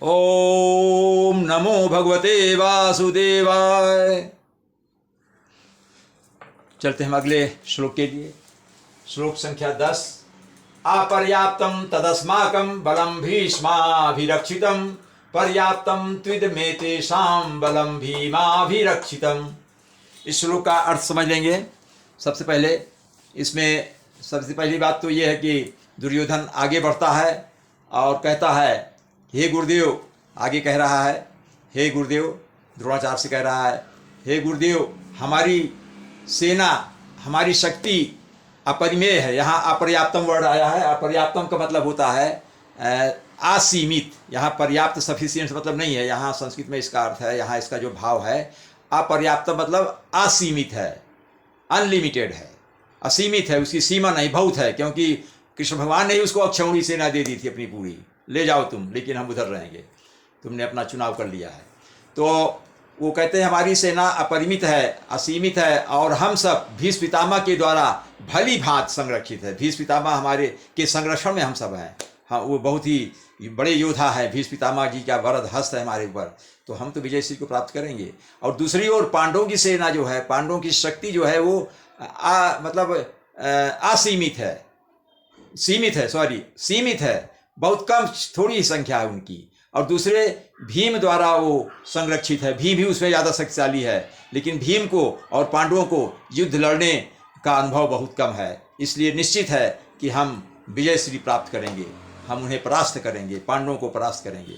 ओम नमो भगवते वासुदेवाय। चलते हम अगले श्लोक के लिए। श्लोक संख्या 10। अपर्याप्तम तदस्माकं बलम भीष्माभिरक्षितम पर्याप्तम त्विदमेतेषां बलम भीमाभिरक्षितम। इस श्लोक का अर्थ समझ लेंगे। सबसे पहले इसमें सबसे पहली बात तो यह है कि दुर्योधन आगे बढ़ता है और कहता है, हे गुरुदेव, आगे कह रहा है, हे गुरुदेव, द्रोणाचार्य से कह रहा है, हे गुरुदेव, हमारी सेना, हमारी शक्ति अपरिमेय है। यहाँ अपर्याप्तम वर्ड आया है। अपर्याप्तम का मतलब होता है असीमित। यहाँ पर्याप्त सफिशिएंट मतलब नहीं है। यहाँ संस्कृत में इसका अर्थ है, यहाँ इसका जो भाव है, अपर्याप्त मतलब असीमित है, अनलिमिटेड है, असीमित है, उसकी सीमा नहीं, बहुत है। क्योंकि कृष्ण भगवान ने ही उसको अक्षौणी सेना दे दी थी अपनी पूरी, ले जाओ तुम, लेकिन हम उधर रहेंगे, तुमने अपना चुनाव कर लिया है। तो वो कहते हैं हमारी सेना अपरिमित है, असीमित है, और हम सब भीष्म पितामह के द्वारा भली भांति संरक्षित है। भीष्म पितामह हमारे के संरक्षण में हम सब हैं। हाँ, वो बहुत ही बड़े योद्धा है। भीष्म पितामह जी का वरद हस्त है हमारे ऊपर, तो हम तो विजय श्री को प्राप्त करेंगे। और दूसरी ओर पांडवों की सेना जो है, पांडवों की शक्ति जो है वो मतलब असीमित है, सीमित है, बहुत कम, थोड़ी ही संख्या है उनकी। और दूसरे भीम द्वारा वो संरक्षित है। भीम भी उसमें ज़्यादा शक्तिशाली है, लेकिन भीम को और पांडवों को युद्ध लड़ने का अनुभव बहुत कम है। इसलिए निश्चित है कि हम विजय श्री प्राप्त करेंगे, हम उन्हें परास्त करेंगे, पांडवों को परास्त करेंगे।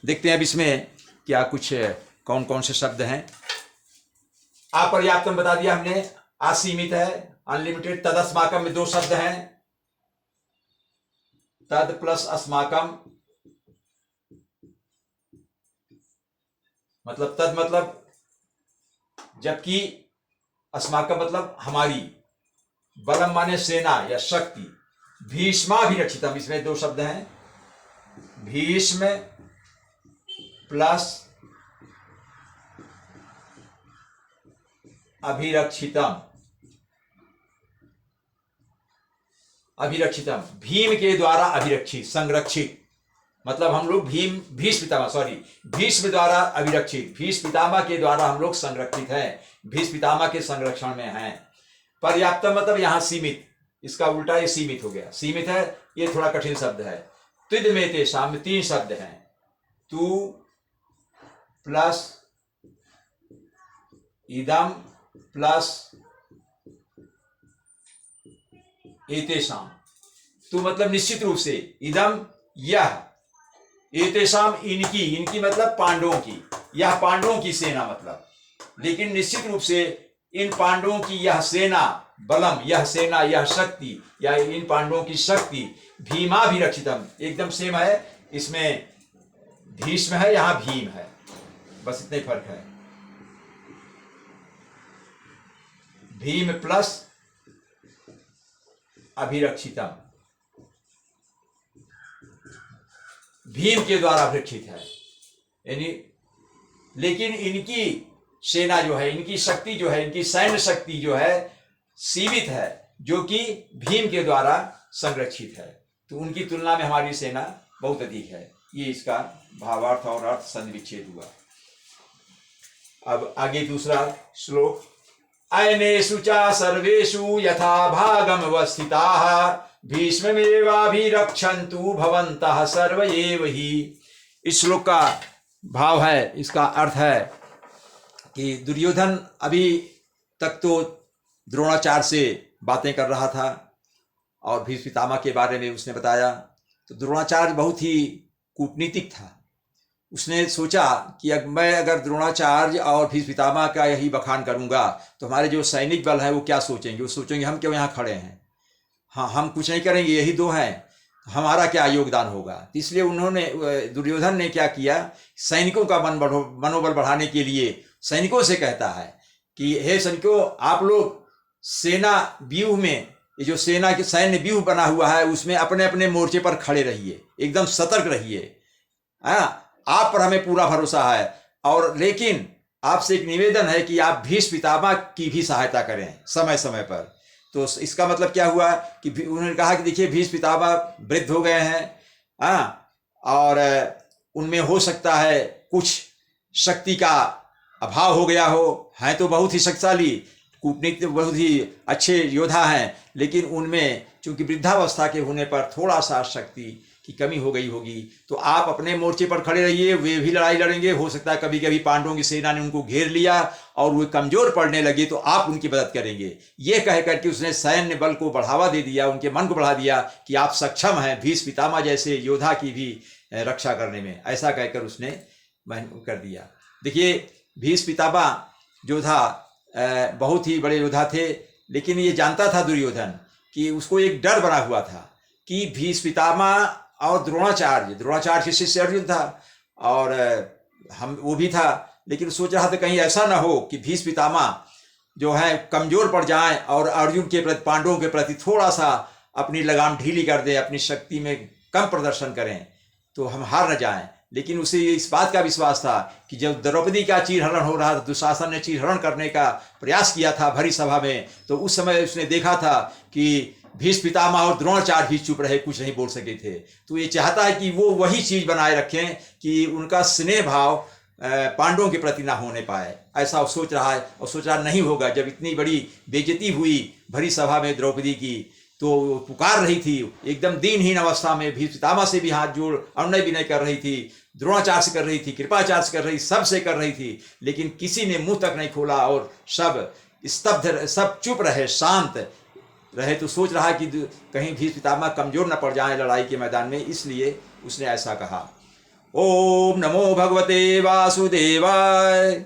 देखते हैं अब इसमें क्या कुछ कौन कौन से शब्द हैं। अपर्याप्तम बता दिया हमने, असीमित है, अनलिमिटेड। तदस्माकम में 2 शब्द हैं, तद प्लस अस्माकम। मतलब तद मतलब जबकि, अस्माकम मतलब हमारी, बलम माने सेना या शक्ति, भीष्माभिरक्षितम, इसमें 2 शब्द हैं, भीष्म प्लस अभिरक्षितम। अभिरक्षितम भीम के द्वारा अभिरक्षित, संरक्षित, मतलब हम लोग भीष्म द्वारा अभिरक्षित, भीष्म पितामह के द्वारा हम लोग संरक्षित हैं, भीष्म पितामह के संरक्षण में हैं। पर्याप्त मतलब यहाँ सीमित, इसका उल्टा ये सीमित हो गया। सीमित है, ये थोड़ा कठिन शब्द है। त्विदमेतेषां में 3 शब्द हैं, तू प्लस इदम प्लस एतेषां। तू मतलब निश्चित रूप से, इदम यह, एतेषां इनकी, इनकी मतलब पांडवों की, यह पांडवों की सेना मतलब, लेकिन निश्चित रूप से इन पांडवों की यह सेना, बलम, यह सेना, यह शक्ति, या इन पांडवों की शक्ति, भीमाभिरक्षितम, एकदम सेम है। इसमें भीष्म है, यहां भीम है, बस इतने फर्क है। भीम प्लस अभिरक्षितम, भीम के द्वारा अभिरक्षित है, यानी, लेकिन इनकी सेना जो है, इनकी शक्ति जो है, इनकी सैन्य शक्ति जो है सीमित है, जो कि भीम के द्वारा संरक्षित है। तो उनकी तुलना में हमारी सेना बहुत अधिक है। ये इसका भावार्थ और अर्थ संविच्छेद हुआ। अब आगे दूसरा श्लोक। अयनेषु च सर्वेषु यथा भागम अवस्थिताः भीष्ममेवाभिरक्षन्तु भवन्तः सर्व एव हि। इस श्लोक का भाव है, इसका अर्थ है कि दुर्योधन अभी तक तो द्रोणाचार्य से बातें कर रहा था और भीष्म पितामह के बारे में उसने बताया। तो द्रोणाचार्य बहुत ही कूटनीतिक था। उसने सोचा कि मैं अगर द्रोणाचार्य और भीष्म पितामह का यही बखान करूंगा तो हमारे जो सैनिक बल है वो क्या सोचेंगे, वो सोचेंगे हम क्यों यहाँ खड़े हैं, हाँ हम कुछ नहीं करेंगे, यही 2 हैं, हमारा क्या योगदान होगा। इसलिए उन्होंने, दुर्योधन ने क्या किया, सैनिकों का मनोबल बढ़ाने के लिए सैनिकों से कहता है कि हे सैनिकों, आप लोग सेना व्यूह में, ये जो सेना के सैन्य व्यूह बना हुआ है उसमें अपने अपने मोर्चे पर खड़े रहिए, एकदम सतर्क रहिए। आप पर हमें पूरा भरोसा है, और लेकिन आपसे एक निवेदन है कि आप भीष्म पितामह की भी सहायता करें समय समय पर। तो इसका मतलब क्या हुआ कि उन्होंने कहा कि देखिए भीष्म पितामह वृद्ध हो गए हैं, और उनमें हो सकता है कुछ शक्ति का अभाव हो गया हो, हैं तो बहुत ही शक्तिशाली, कूटनीति बहुत ही अच्छे योद्धा हैं, लेकिन उनमें चूंकि वृद्धावस्था के होने पर थोड़ा सा शक्ति की कमी हो गई होगी। तो आप अपने मोर्चे पर खड़े रहिए, वे भी लड़ाई लड़ेंगे। हो सकता है कभी कभी पांडवों की सेना ने उनको घेर लिया और वे कमजोर पड़ने लगे तो आप उनकी मदद करेंगे। ये कह करके उसने सैन्य बल को बढ़ावा दे दिया, उनके मन को बढ़ा दिया कि आप सक्षम हैं भीष्म पितामह जैसे योद्धा की भी रक्षा करने में, ऐसा कहकर उसने कर दिया। देखिए भीष्म पितामह योद्धा बहुत ही बड़े योद्धा थे, लेकिन ये जानता था दुर्योधन कि उसको एक डर बना हुआ था कि भीष्म पितामह और द्रोणाचार्य के शिष्य अर्जुन था और वो भी था, लेकिन सोच रहा था कहीं ऐसा ना हो कि भीष्म पितामह जो है कमजोर पड़ जाएं और अर्जुन के प्रति, पांडवों के प्रति थोड़ा सा अपनी लगाम ढीली कर दें, अपनी शक्ति में कम प्रदर्शन करें तो हम हार न जाएं। लेकिन उसे इस बात का विश्वास था कि जब द्रौपदी का चीरहरण हो रहा था, दुशासन ने चीरहरण करने का प्रयास किया था भरी सभा में, तो उस समय उसने देखा था कि भीष्म पितामह और द्रोणाचार्य भी चुप रहे, कुछ नहीं बोल सके थे। तो ये चाहता है कि वो वही चीज बनाए रखें कि उनका स्नेह भाव पांडवों के प्रति ना होने पाए, ऐसा वो सोच रहा है। और सोच रहा नहीं होगा, जब इतनी बड़ी बेइज्जती हुई भरी सभा में द्रौपदी की, तो पुकार रही थी एकदम दीनहीन अवस्था में, भीष्म पितामह से भी हाथ जोड़ अनुनय विनय कर रही थी, द्रोणाचार्य से कर रही थी, कृपाचार्य से कर रही, सब से कर रही थी, लेकिन किसी ने मुंह तक नहीं खोला और सब स्तब्ध, सब चुप रहे, शांत रहे। तो सोच रहा कि कहीं भीष्म पितामह कमजोर न पड़ जाए लड़ाई के मैदान में, इसलिए उसने ऐसा कहा। ओम नमो भगवते वासुदेवाय।